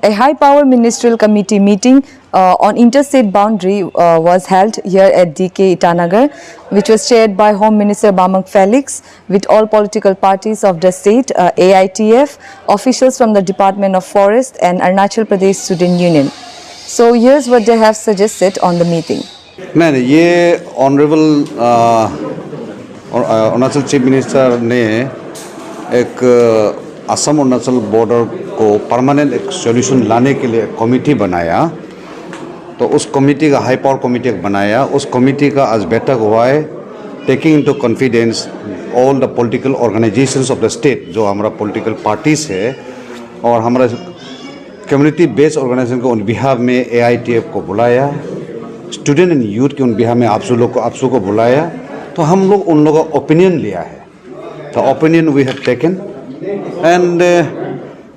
A high-power ministerial committee meeting on interstate boundary was held here at DK Itanagar, which was chaired by Home Minister Bamang Felix, with all political parties of the state, AITF, officials from the Department of Forest and Arunachal Pradesh Student Union. So here's what they have suggested on the meeting. नहीं ये honourable Arunachal chief minister ने एक Assam Arunachal border को permanent एक solution लाने के लिए committee बनाया। तो उस कमेटी का हाई पावर कमेटी बनाया। उस कमेटी का आज बैठक हुआ है, taking into confidence all the political organisations of the state, जो हमारा पॉलिटिकल पार्टीज है और हमारा कम्युनिटी बेस्ड ऑर्गेनाइजेशन को उन बिहार में AITF को बुलाया, स्टूडेंट एंड यूथ के उन बिहार में आपसू को बुलाया। तो हम लोग उन लोगों का ओपिनियन लिया है। तो opinion we have taken and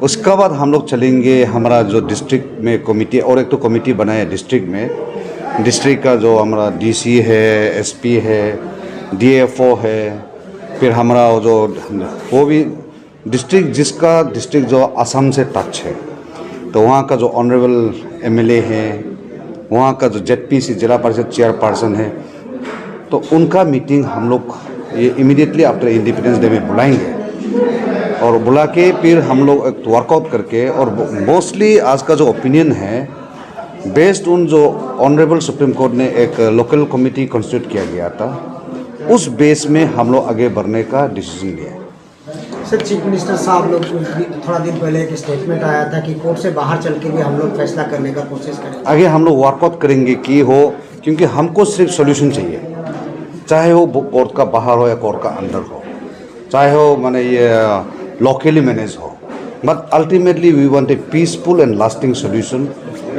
उसका बाद हम लोग चलेंगे हमारा जो डिस्ट्रिक्ट में कमेटी, और एक तो कमेटी बनाया डिस्ट्रिक्ट में, डिस्ट्रिक्ट का जो हमारा DC है, SP है, DFO है, फिर हमारा वो भी डिस्ट्रिक्ट जो असम से टच है, तो वहाँ का जो ऑनरेबल MLA है, वहाँ का जो ZPC जिला परिषद चेयरपर्सन है, तो उनका मीटिंग हम लोग ये इमीडिएटली आफ्टर इंडिपेंडेंस डे में बुलाएंगे और बुला के फिर हम लोग एक वर्कआउट करके, और मोस्टली आज का जो ओपिनियन है बेस्ड उन जो ऑनरेबल सुप्रीम कोर्ट ने एक लोकल कमेटी कॉन्स्टिट्यूट किया गया था, उस बेस में हम लोग आगे बढ़ने का डिसीजन लिया। सर, चीफ मिनिस्टर साहब लोग थोड़ा दिन पहले एक स्टेटमेंट आया था कि कोर्ट से बाहर चल के भी हम लोग फैसला करने का कोशिश करें। आगे हम लोग वर्कआउट करेंगे कि हो, क्योंकि हमको सिर्फ सोल्यूशन चाहिए, चाहे वो कोर्ट का बाहर हो या कोर्ट का अंदर हो, चाहे हो माने ये locally managed हो, but ultimately we want a peaceful and lasting solution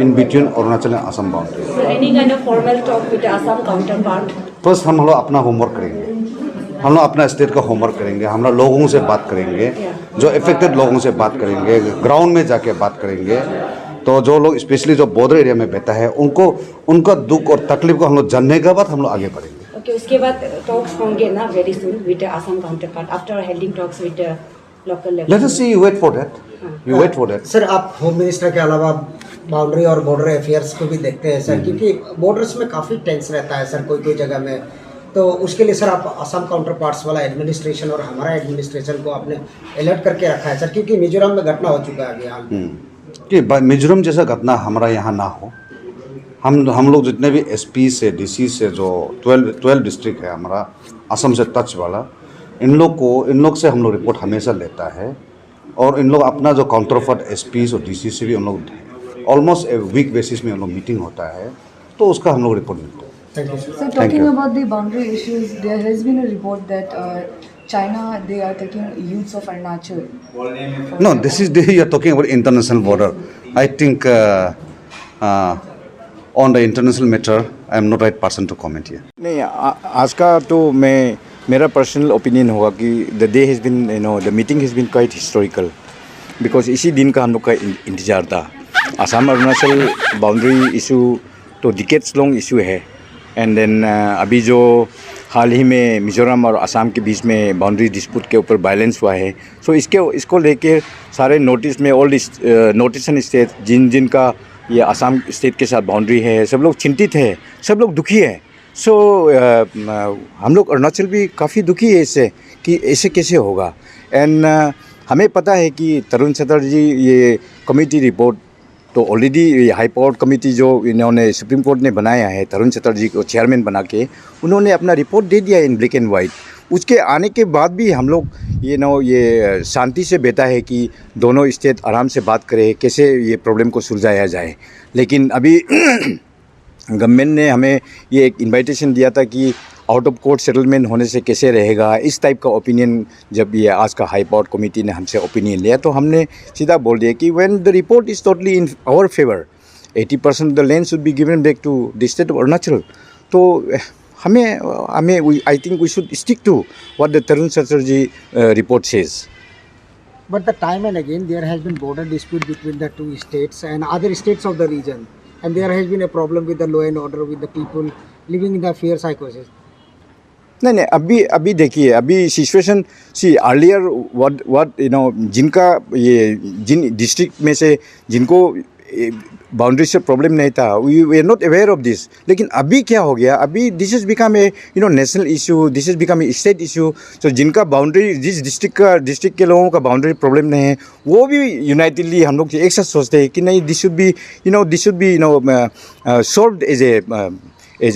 in between Arunachal and Assam boundary. So any kind of formal talk with the Assam counterpart? First हम लोग अपना होमवर्क करेंगे, हम लोग अपना स्टेट का होमवर्क करेंगे, हम लोग लोगों से बात करेंगे, जो इफेक्टेड लोगों से बात करेंगे, ग्राउंड में जाके बात करेंगे। तो जो लोग स्पेशली जो बॉर्डर एरिया में बैठा है उनको उनका दुख और तकलीफ को हम लोग जानने के बाद हम लोग आगे बढ़ेंगे। Okay, उसके बाद टॉक्स होंगे ना very soon with the Assam counterpart after holding talks with the local level. Let us see, you wait for that. You wait for that. Sir, आप होम मिनिस्टर के अलावा बाउंड्री और बॉर्डर अफेयर्स को भी देखते हैं सर, क्योंकि borders में काफ़ी टेंस रहता है सर कोई जगह में। तो उसके लिए सर आप असम काउंटर पार्ट्स वाला एडमिनिस्ट्रेशन और हमारा एडमिनिस्ट्रेशन को आपने अलर्ट करके रखा है सर, क्योंकि मिजोरम में घटना हो चुका है अभी हाल में कि मिजोरम जैसा घटना हमारा यहाँ ना हो। हम लोग जितने भी SP से DC से जो 12 डिस्ट्रिक्ट है हमारा असम से टच वाला, इन लोग से हम लोग रिपोर्ट हमेशा लेता है, और इन लोग अपना जो काउंटरपार्ट SPs और DC से भी हम लोग ऑलमोस्ट वीक बेसिस में हम लोग मीटिंग होता है, तो उसका हम लोग रिपोर्ट मिलता है। So talking about the boundary issues, there has been a report that China, they are taking youths of Arunachal. No, you are talking about international border. I think on the international matter, I am not right person to comment here. नहीं, आज का तो मेरा personal opinion होगा कि the day has been the meeting has been quite historical, because इसी दिन का हम लोग का इंतज़ार था। असम अरुणाचल बाउंड्री इशू तो डिकेड्स लॉन्ग इशू है, एंड देन अभी जो हाल ही में मिज़ोरम और असम के बीच में बाउंड्री डिस्प्यूट के ऊपर वायलेंस हुआ है, सो इसको लेके सारे नोटिस में ऑल नोटिसन स्टेट जिनका ये असम स्टेट के साथ बाउंड्री है, सब लोग चिंतित है, सब लोग दुखी है। सो हम लोग अरुणाचल भी काफ़ी दुखी है इससे कि ऐसे कैसे होगा। एंड हमें पता है कि तरुण चटर्जी ये कमेटी रिपोर्ट तो ऑलरेडी हाई पावर कमेटी जो इन्होंने सुप्रीम कोर्ट ने बनाया है, तरुण चटर्जी को चेयरमैन बना के उन्होंने अपना रिपोर्ट दे दिया इन ब्लैक एंड वाइट। उसके आने के बाद भी हम लोग ये शांति से बैठा है कि दोनों स्टेट आराम से बात करें कैसे ये प्रॉब्लम को सुलझाया जाए। लेकिन अभी गवर्नमेंट ने हमें ये एक इन्विटेशन दिया था कि आउट ऑफ कोर्ट सेटलमेंट होने से कैसे रहेगा, इस टाइप का ओपिनियन जब ये आज का हाई पावर कमेटी ने हमसे ओपिनियन लिया तो हमने सीधा बोल दिया कि when the report is totally in our favour, 80% the land should be given back to the state of Arunachal. तो हमें I think we should stick to what the Tarun Chatterjee report says. But the time and again there has been border dispute between the two states and other states of the region, and there has been a problem with the law and order with the people living in the fair psychosis. नहीं अभी देखिए, अभी situation C earlier what जिनका ये जिन district में से जिनको boundary से प्रॉब्लम नहीं था, we are not aware of this. लेकिन अभी क्या हो गया, अभी this is become a national issue, this is become a state issue. तो जिनका बाउंड्री, जिस डिस्ट्रिक्ट के लोगों का बाउंड्री प्रॉब्लम नहीं है, वो भी यूनाइटेडली हम लोग एक साथ सोचते हैं कि नहीं, this should be solved as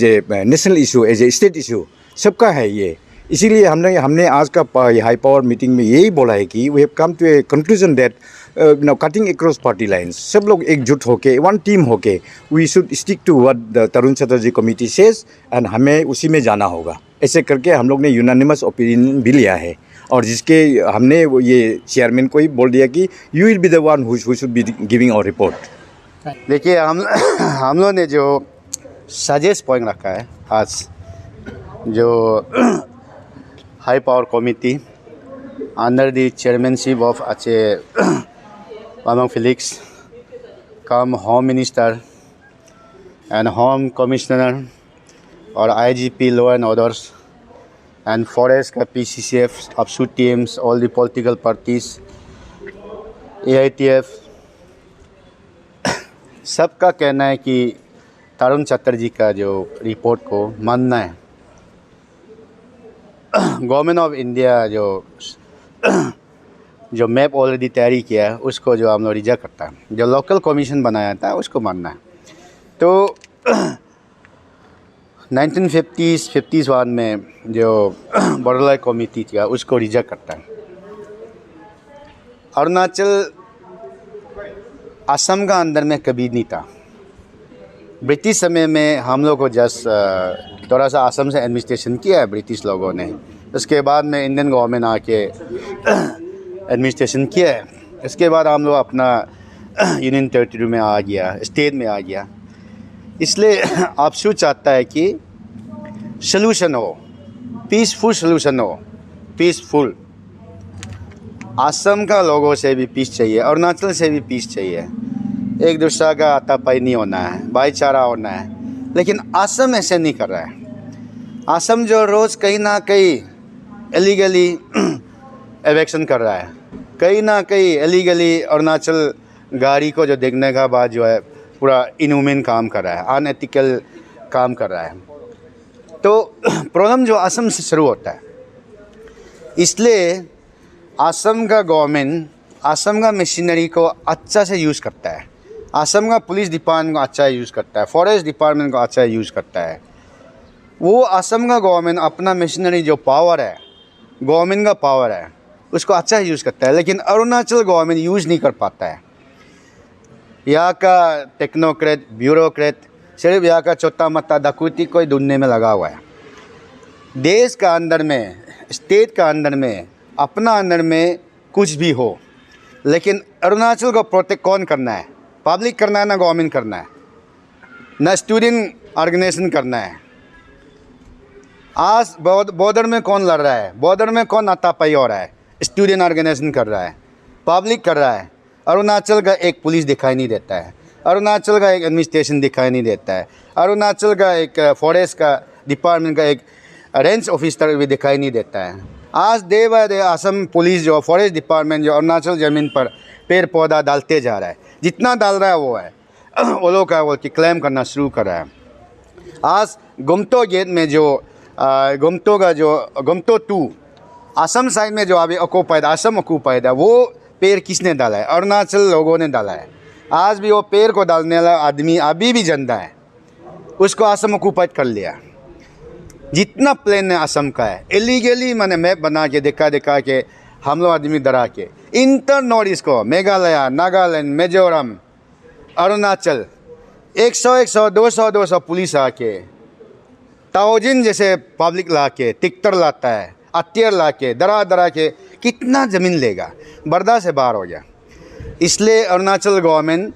a national issue, as a state issue, सबका है ये। इसीलिए हमने आज का हाई पावर मीटिंग में यही बोला है कि we have come to a conclusion that cutting across party lines, सब लोग एकजुट होके, वन टीम होके, we should stick to what the Tarun Chatterjee committee says, and हमें उसी में जाना होगा। ऐसे करके हम लोग ने यूनानिमस ओपिनियन भी लिया है, और जिसके हमने वो ये चेयरमैन को ही बोल दिया कि you will be the one who should be giving our report. देखिए, हम लोग ने जो सजेस्ट पॉइंट रखा है आज, जो high power committee under the chairmanship of अच्छे Bamang Felix cum home minister and home commissioner और IGP law and orders and forest का पीसीसीएफ, अपशूट teams, all the political parties, AITF, सबका कहना है कि तरुण चटर्जी का जो रिपोर्ट को मानना है। गवर्नमेंट ऑफ इंडिया जो मैप ऑलरेडी तैयारी किया है, उसको जो हम लोग रिजेक्ट करता है। जो लोकल कमीशन बनाया था उसको मानना है। तो 1951 में जो बॉर्डर लाइन कमिटी थी उसको रिजेक्ट करता है। अरुणाचल असम का अंदर में कभी नहीं था। ब्रिटिश समय में हम लोग को जस्ट थोड़ा सा असम से एडमिनिस्ट्रेशन किया है ब्रिटिश लोगों ने। उसके बाद में इंडियन गवर्नमेंट आके एडमिनिस्ट्रेशन किया है। इसके बाद हम लोग अपना यूनियन टेरिटरी में आ गया, स्टेट में आ गया। इसलिए अपशूट चाहता है कि सलूशन हो, पीसफुल सलूशन हो, पीसफुल। असम का लोगों से भी पीस चाहिए, अरुणाचल से भी पीस चाहिए, एक दूसरे का हाथापाई नहीं होना है, भाईचारा होना है। लेकिन असम ऐसे नहीं कर रहा है। असम जो रोज़ कहीं ना कहीं इलीगली एवेक्शन कर रहा है, कहीं ना कहीं इलीगली अरुणाचल गाड़ी को जो देखने का बाद जो है पूरा इनह्यूमन काम कर रहा है, अनएथिकल काम कर रहा है। तो प्रॉब्लम जो असम से शुरू होता है। इसलिए असम का गवर्नमेंट असम का मशीनरी को अच्छा से यूज़ करता है, असम का पुलिस डिपार्टमेंट को अच्छा यूज़ करता है, फॉरेस्ट डिपार्टमेंट को अच्छा यूज़ करता है। वो असम का गवर्नमेंट अपना मशीनरी जो पावर है, गवर्नमेंट का पावर है, उसको अच्छा यूज़ करता है। लेकिन अरुणाचल गवर्नमेंट यूज़ नहीं कर पाता है। यहाँ का टेक्नोक्रेट, ब्यूरोक्रेट सिर्फ यहाँ का छोटा मोटा डकैती को ढूंढने में लगा हुआ है। देश का अंदर में, स्टेट का अंदर में, अपना अंदर में कुछ भी हो, लेकिन अरुणाचल को प्रोटेक्ट कौन करना है? पब्लिक करना है ना गवर्नमेंट करना है, ना स्टूडेंट ऑर्गेनाइजेशन करना है। आज बॉर्डर में कौन लड़ रहा है? बॉर्डर में कौन हाथापाई हो रहा है? स्टूडेंट ऑर्गेनाइजेशन कर रहा है, पब्लिक कर रहा है। अरुणाचल का एक पुलिस दिखाई नहीं देता है, अरुणाचल का एक एडमिनिस्ट्रेशन दिखाई नहीं देता है, अरुणाचल का एक फॉरेस्ट का डिपार्टमेंट का एक रेंज ऑफिसर भी दिखाई नहीं देता है। आज day by day Assam police जो फॉरेस्ट डिपार्टमेंट जो अरुणाचल ज़मीन पर पेड़ पौधा डालते जा रहा है, जितना डाल रहा है वो है वो लोग का वो क्लेम करना शुरू कर रहा है। आज गुमतो गेट में जो गुमतो का जो गुमतो 2 असम साइड में जो अभी ऑक्यूपाइड, असम ऑक्यूपाइड है, वो पेड़ किसने डाला है? अरुणाचल लोगों ने डाला है। आज भी वो पेड़ को डालने वाला आदमी अभी भी जिंदा है, उसको असम ऑक्यूपाइड कर लिया। जितना प्लेन है असम का है, इलीगली मैंने मैप बना के दिखा के हम लोग आदमी डरा के इंटर नॉर्थ ईस्ट को, मेघालय, नागालैंड, मिजोरम, अरुणाचल 100 200 पुलिस आके, 1000 जैसे पब्लिक ला के, टिकटर लाता है, अत्यर ला के, डरा के कितना ज़मीन लेगा? बर्दाश्त से बाहर हो गया। इसलिए अरुणाचल गवर्नमेंट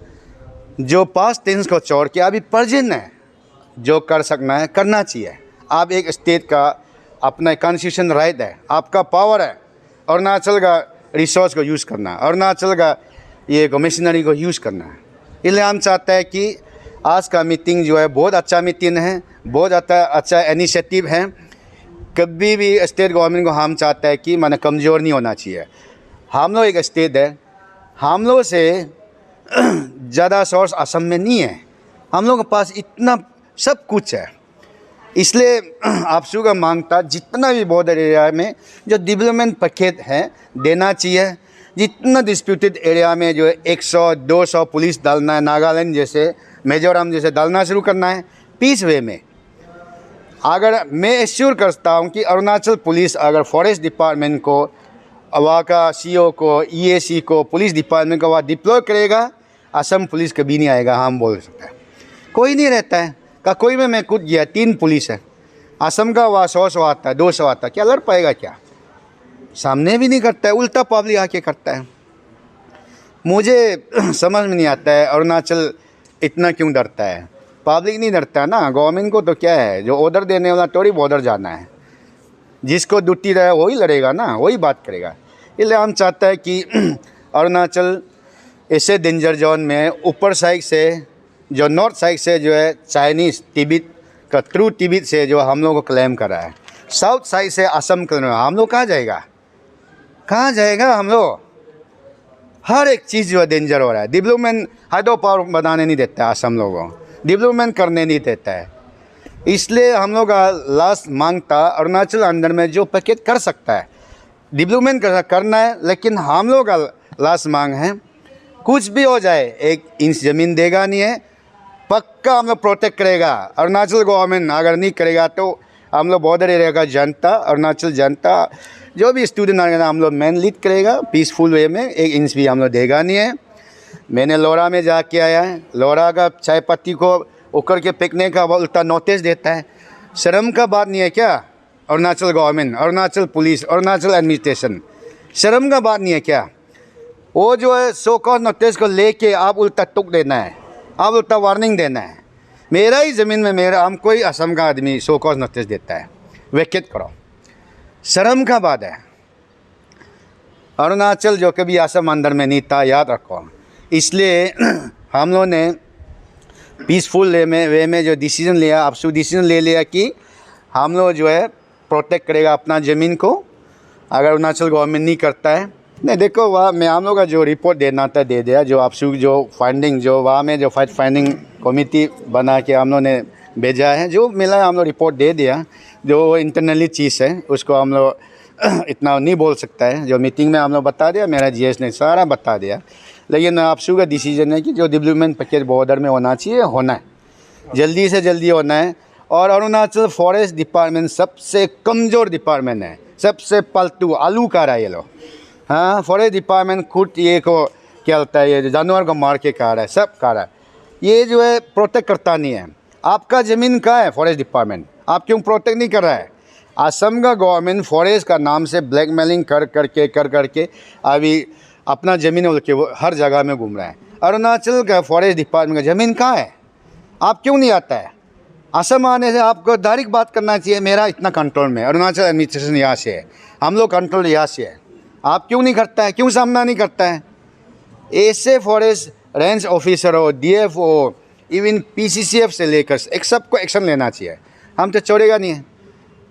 जो पास्ट टेंस को छोड़ के अभी प्रेजेंट है, जो कर सकना है करना चाहिए। आप एक स्टेट का अपना कॉन्स्टिट्यूशन राइट है, आपका पावर है अरुणाचल का रिसोर्स को यूज़ करना, अरुणाचल का ये मशीनरी को यूज़ करना है। इसलिए हम चाहते हैं कि आज का मीटिंग जो है बहुत अच्छा मीटिंग है, बहुत अच्छा इनिशिएटिव है। कभी भी स्टेट गवर्नमेंट को हम चाहता है कि माने कमज़ोर नहीं होना चाहिए। हम लोग एक स्टेट है, हम लोग से ज़्यादा सोर्स असम में नहीं है, हम लोग के पास इतना सब कुछ है। इसलिए आपसू का मांगता जितना भी बॉर्डर एरिया में जो डेवलपमेंट पैकेज है देना चाहिए। जितना डिस्प्यूटेड एरिया में जो 100-200 पुलिस डालना है, नागालैंड जैसे मिजोरम जैसे डालना शुरू करना है पीस वे में। अगर मैं एश्योर करता हूँ कि अरुणाचल पुलिस अगर फॉरेस्ट डिपार्टमेंट को, वहाँ का CO को, EAC को, पुलिस डिपार्टमेंट को वहाँ डिप्लॉय करेगा, असम पुलिस कभी नहीं आएगा। हम बोल सकते हैं कोई नहीं रहता है का कोई में मैं खुद गया 3 पुलिस है, असम का वहाँ 100 आता है, 200 आता है, क्या लड़ पाएगा? क्या सामने भी नहीं करता है, उल्टा पब्लिक आके करता है। मुझे समझ में नहीं आता है अरुणाचल इतना क्यों डरता है। पब्लिक नहीं डरता है ना, गवर्नमेंट को तो क्या है, जो ऑर्डर देने वाला थोड़ी बॉर्डर जाना है, जिसको ड्यूटी रहे वही लड़ेगा ना, वही बात करेगा। इसलिए हम चाहता है कि अरुणाचल ऐसे डेंजर जोन में ऊपर साइड से जो नॉर्थ साइड से जो है चाइनीज़ तिब्बत का थ्रू तिब्बत से जो हम लोग को क्लेम कर रहा है, साउथ साइड से असम कर रहा है, हम लोग कहाँ जाएगा, कहाँ जाएगा? हम लोग हर एक चीज़ जो है डेंजर हो रहा है। डेवलपमेंट हाइड्रो पावर बनाने नहीं देता है असम लोगों, डेवलपमेंट करने नहीं देता है। इसलिए हम लोग का लास्ट मांग था अरुणाचल अंदर में जो पैकेज कर सकता है डेवलपमेंट करना है, लेकिन हम लोग का लास्ट मांग है कुछ भी हो जाए 1 इंच ज़मीन देगा नहीं है, पक्का हम लोग प्रोटेक्ट करेगा। अरुणाचल गवर्नमेंट अगर नहीं करेगा तो हम लोग बॉर्डर एरिया का जनता, अरुणाचल जनता, जो भी स्टूडेंट आएगा हम लोग मैन लीड करेगा पीसफुल वे में। 1 इंच भी हम लोग देगा नहीं है। मैंने लोरा में जाके आया है, लोरा का चाय पत्ती को उकर के फेंकने का उल्टा नोटिस देता है। शर्म का बात नहीं है क्या? Arunachal government, Arunachal police, Arunachal administration, शर्म का बात नहीं है क्या? वो जो है सो कॉज नोटिस को लेके आप उल्टा टुक देना है, आप उल्टा वार्निंग देना है। मेरा ही ज़मीन में मेरा हम कोई असम का आदमी सो कॉज नोटिस देता है, वैकेट करो, शर्म का बात है। अरुणाचल जो कभी असम अंदर में नहीं था, याद रखो। इसलिए हम लोगों ने पीसफुल वे में जो डिसीजन लिया, आपसे डिसीजन ले लिया कि हम लोग जो है प्रोटेक्ट करेगा अपना ज़मीन को। अगर अरुणाचल गवर्नमेंट नहीं करता है, नहीं देखो वहाँ में हम लोग का जो रिपोर्ट देना था दे दिया, जो आपसे जो फाइंडिंग जो वहाँ में जो फाइट फाइंडिंग कमेटी बना के हम लोग ने भेजा है, जो मिला हम लोग रिपोर्ट दे दिया। जो इंटरनली चीज़ है उसको हम लोग इतना नहीं बोल सकता है, जो मीटिंग में हम लोग बता दिया, मेरा GS ने सारा बता दिया। लेकिन आपसू का डिसीजन है कि जो डेवलपमेंट पैकेज बॉर्डर में होना चाहिए, होना है, जल्दी से जल्दी होना है। और अरुणाचल फॉरेस्ट डिपार्टमेंट सबसे कमज़ोर डिपार्टमेंट है, सबसे पलटू आलू का रहा है ये लोग। हाँ, फॉरेस्ट डिपार्टमेंट खुद ये को क्या होता है, ये जानवर को मार के खा रहा है, सब खा रहा है। ये जो है प्रोटेक्ट करता नहीं है। आपका ज़मीन कहाँ है फॉरेस्ट डिपार्टमेंट, आप क्यों प्रोटेक्ट नहीं कर रहा है? असम का गवर्नमेंट फॉरेस्ट का नाम से ब्लैकमेलिंग कर करके अभी अपना ज़मीन बोल के वो हर जगह में घूम रहा है। अरुणाचल का फॉरेस्ट डिपार्टमेंट का ज़मीन कहाँ है? आप क्यों नहीं आता है? असम आने से आपको डायरेक्ट बात करना चाहिए, मेरा इतना कंट्रोल में, अरुणाचल एडमिनिस्ट्रेशन यहाँ से है, हम लोग कंट्रोल यहाँ से है। आप क्यों नहीं करता है, क्यों सामना नहीं करता है? ऐसे फॉरेस्ट रेंज ऑफिसर हो, DF हो, इवन PCCF से लेकर एक सबको एक्शन लेना चाहिए। हम तो छोड़ेगा नहीं है,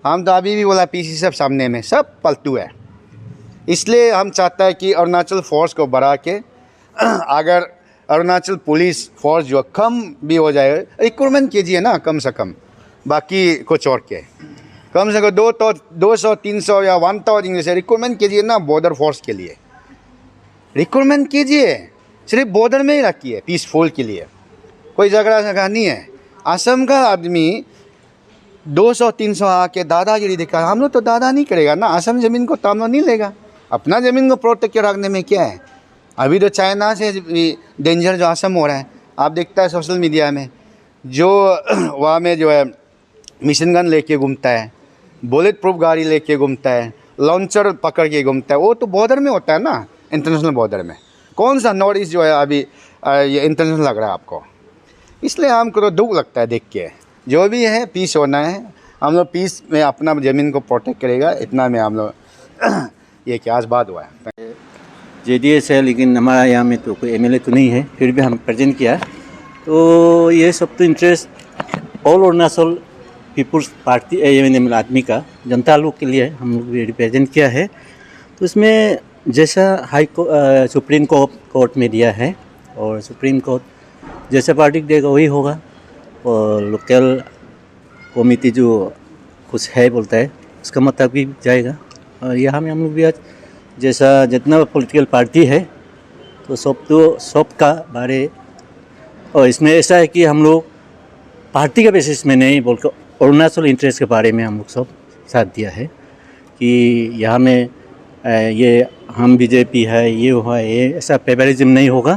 हम तो अभी भी बोला PCCF सामने में सब पलटू है। इसलिए हम चाहता है कि अरुणाचल फोर्स को बढ़ा के अगर अरुणाचल पुलिस फोर्स जो कम भी हो जाए, रिक्रूटमेंट कीजिए ना कम से कम, बाकी को छोड़ के कम से कम 200, 300 या 1000 जैसे रिक्रूटमेंट कीजिए ना बॉर्डर फोर्स के लिए। रिक्रूटमेंट कीजिए, सिर्फ बॉर्डर में ही रखिए पीसफुल के लिए, कोई झगड़ा नहीं है। असम का आदमी 200-300 आके दादागिरी दिखा, हम लोग तो दादा नहीं करेगा ना, असम ज़मीन को तो हम लोग नहीं लेगा। अपना ज़मीन को प्रोटेक्ट के रखने में क्या है? अभी तो चाइना से डेंजर जो असम हो रहा है, आप देखता है सोशल मीडिया में, जो वहाँ में जो है मिशन गन लेके घूमता है, बुलेट प्रूफ गाड़ी लेके घूमता है, लॉन्चर पकड़ के घूमता है, वो तो बॉर्डर में होता है ना, इंटरनेशनल बॉर्डर में। कौन सा नॉर्थ ईस्ट जो है अभी ये इंटरनेशनल लग रहा है आपको? इसलिए हमको तो दुख लगता है देख के। जो भी है पीस होना है, हम लोग पीस में अपना ज़मीन को प्रोटेक्ट करेगा, इतना में हम लोग ये क्या आज बात हुआ है। JDS है, लेकिन हमारा यहाँ में तो कोई MLA तो नहीं है, फिर भी हम प्रेजेंट किया। तो ये सब तो इंटरेस्ट ऑल अरुणाचल पीपुल्स पार्टी आदमी का जनता लोग के लिए हम लोग भी रिप्रेजेंट किया है। तो इसमें जैसा सुप्रीम कोर्ट में दिया है और सुप्रीम कोर्ट जैसा पार्टी देगा वही होगा, और लोकल कमेटी जो कुछ है बोलता है उसका मुताबिक जाएगा। और यहाँ में हम लोग भी आज जैसा जितना पॉलिटिकल पार्टी है तो सब का बारे, और इसमें ऐसा है कि हम लोग पार्टी के बेसिस में नहीं बोलकर अरुणाचल इंटरेस्ट के बारे में हम लोग सब साथ दिया है कि यहाँ में ये हम बीजेपी है ये हुआ ये ऐसा फेवरिज्म नहीं होगा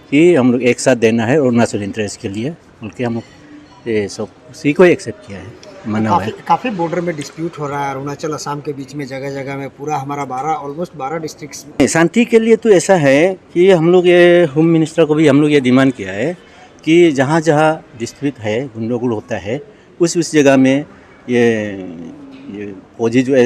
कि हम लोग एक साथ देना है अरुणाचल इंटरेस्ट के लिए, बल्कि हम लोग ये सब उसी को एक्सेप्ट किया है, माना हुआ है। काफ़ी बॉर्डर में डिस्प्यूट हो रहा है अरुणाचल असम के बीच में, जगह जगह में पूरा हमारा ऑलमोस्ट 12 डिस्ट्रिक्ट्स में। शांति के लिए तो ऐसा है कि हम लोग ये होम मिनिस्टर को भी हम लोग ये डिमांड किया है कि जहाँ जहाँ डिस्प्यूट है गंदरगोल होता है उस जगह में ये फौजी जो है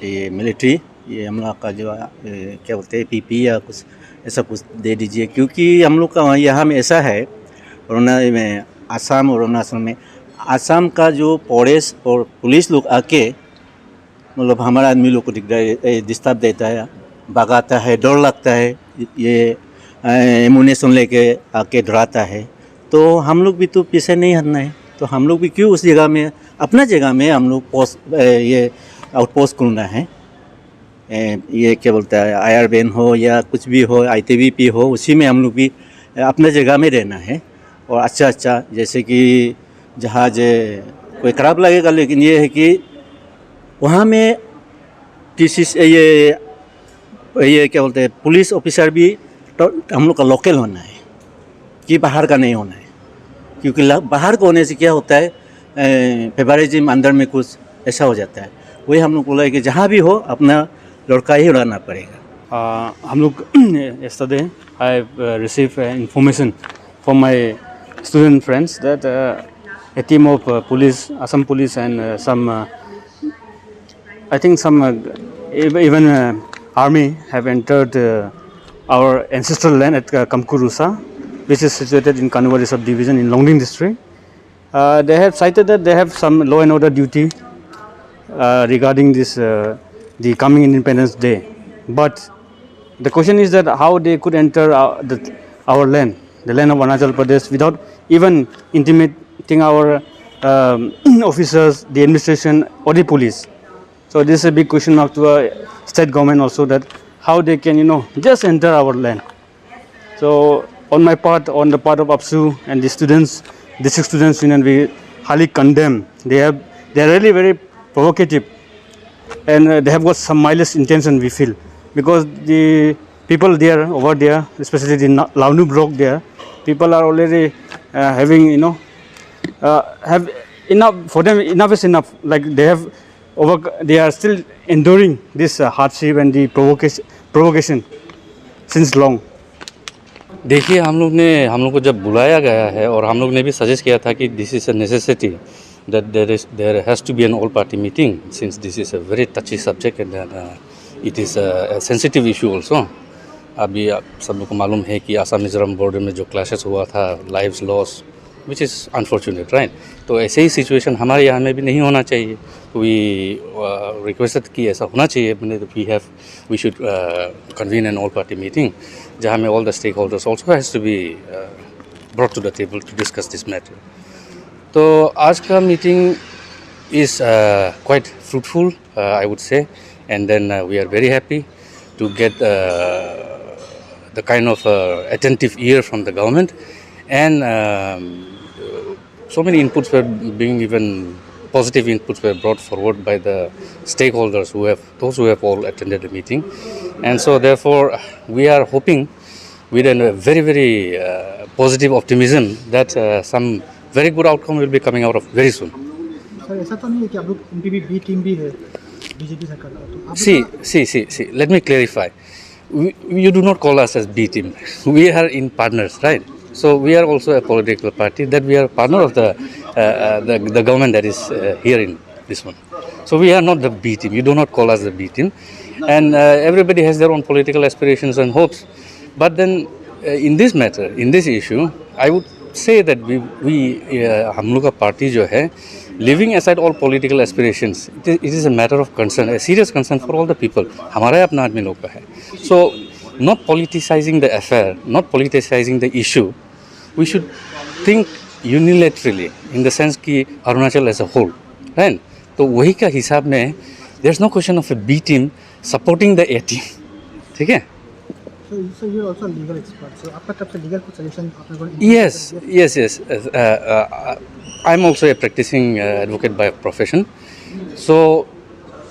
ये मिलिट्री ये हम लोग का जो क्या बोलते हैं पीपी या कुछ ऐसा कुछ दे दीजिए, क्योंकि हम लोग का यहाँ में ऐसा है में आसाम और अरुणाचल में आसाम का जो फॉरेस्ट और पुलिस लोग आके मतलब हमारे आदमी लोग को डिस्टर्ब देता है, भगाता है, डर लगता है, ये एमुनेशन लेके आके डराता है। तो हम लोग भी तो पीछे नहीं हटना है, तो हम लोग भी क्यों उस जगह में अपना जगह में हम लोग ये आउटपोस्ट खोलना है। ये क्या बोलता है IRBN हो या कुछ भी हो ITBP हो, उसी में हम लोग भी अपने जगह में रहना है। और अच्छा जैसे कि जहाज कोई ख़राब लगेगा, लेकिन ये है कि वहाँ में किसी ये क्या बोलते हैं पुलिस ऑफिसर भी तो हम लोग का लोकल होना है कि बाहर का नहीं होना है, क्योंकि बाहर को होने से क्या होता है फेवरिज्म अंदर में कुछ ऐसा हो जाता है। वही हम लोग बोला है कि जहाँ भी हो अपना लड़का ही उड़ाना पड़ेगा। हम लोग yesterday I received information from my student friends that a team of police, Assam police and some I think some even army have entered our ancestral land at Kamkurusa, which is situated in Kanwari subdivision in Longding district. They have cited that they have some law and order duty regarding this the coming Independence Day, but the question is that how they could enter our land, the land of Arunachal Pradesh, without even intimating our officers, the administration or the police. So this is a big question mark to our state government also, that how they can just enter our land. So on my part, on the part of APSU and the students, district students union, we highly condemn. They are really very provocative, and they have got some malicious intention, we feel, because the people there over there, especially the Launu block there, people are already having have enough, for them enough is enough. Like they are still enduring this hardship and the provocation since long. देखिए हम लोग को जब बुलाया गया है और हम लोग ने भी सजेस्ट किया था कि this is a necessity that there has to be an all party meeting, since this is a very touchy subject and it is a sensitive issue also. अभी आप सब लोग को मालूम है कि आसाम मिजोरम बॉर्डर में जो क्लैशेस हुआ था, lives loss, which is unfortunate, right? तो ऐसे ही सिचुएशन हमारे यहाँ में भी नहीं होना चाहिए। वी रिक्वेस्टेड कि ऐसा होना चाहिए, we should convene an all party meeting जहाँ में all the stakeholders also has to be brought to the table to discuss this matter. तो आज का meeting is quite fruitful, I would say, and then we are very happy to get the kind of attentive ear from the government, and so many inputs were being even positive inputs were brought forward by the stakeholders those who have all attended the meeting, and so therefore we are hoping with a very very positive optimism that some very good outcome will be coming out of very soon. Sir ऐसा तो नहीं है कि आप लोग उनकी भी B team भी है बीजेपी सरकार का? See, let me clarify. You do not call us as B team. We are in partners, right? So we are also a political party that we are partner of the government that is here in this one. So we are not the B team. You do not call us the B team, and everybody has their own political aspirations and hopes. But then in this matter, in this issue, I would say that हम लोग का party जो है leaving aside all political aspirations, it is a matter of concern, a serious concern for all the people. हमारा अपना आदमी लोग का है. So, not politicizing the affair, not politicizing the issue, we should think unilaterally in the sense कि Arunachal as a whole, right? तो वही का हिसाब में there's no question of a B team supporting the A team, ठीक है? So you're also a legal expert. So आपका तरफ से legal कुछ solution आपने को Yes. I'm also a practicing advocate by profession. So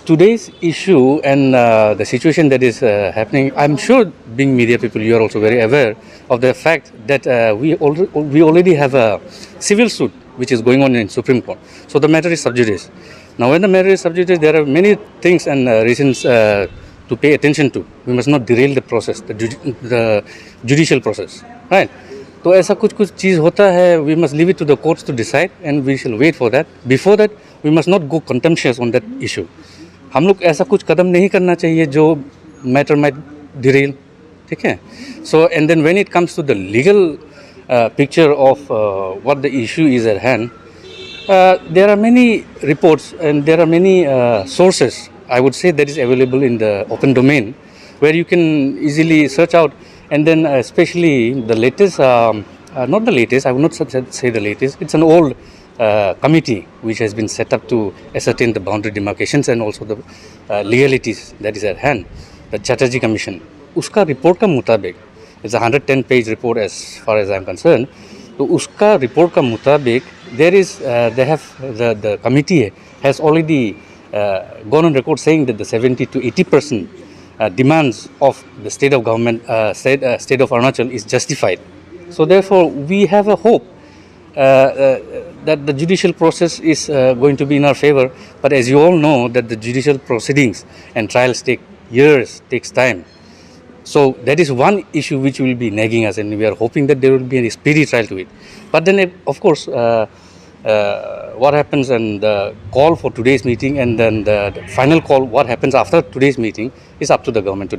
today's issue and the situation that is happening, I'm sure being media people, you are also very aware of the fact that we already have a civil suit which is going on in Supreme Court. So the matter is sub judice. Now when the matter is sub judice, there are many things and reasons to pay attention to. We must not derail the process, the judicial process, right? तो ऐसा कुछ चीज़ होता है, we must leave it to the courts to decide and we shall wait for that. Before that, we must not go contemptuous on that issue. हम लोग ऐसा कुछ कदम नहीं करना चाहिए जो matter might derail, ठीक है? So and then when it comes to the legal picture of what the issue is at hand, there are many reports and there are many sources, I would say, that is available in the open domain where you can easily search out. And then especially the latest, not the latest, I would not say the latest, it's an old committee which has been set up to ascertain the boundary demarcations and also the legalities that is at hand, the Chatterjee Commission. Uska report ka mutabik, it's a 110-page report as far as I am concerned. So uska report ka mutabik, the committee has already gone on record saying that the 70 to 80% demands of the state of government, state of Arunachal is justified. So therefore, we have a hope that the judicial process is going to be in our favor. But as you all know, that the judicial proceedings and trials take years, takes time. So that is one issue which will be nagging us, and we are hoping that there will be a speedy trial to it. But then, of course, what happens and the call for today's meeting and then the final call, what happens after today's meeting, is up to the government to decide.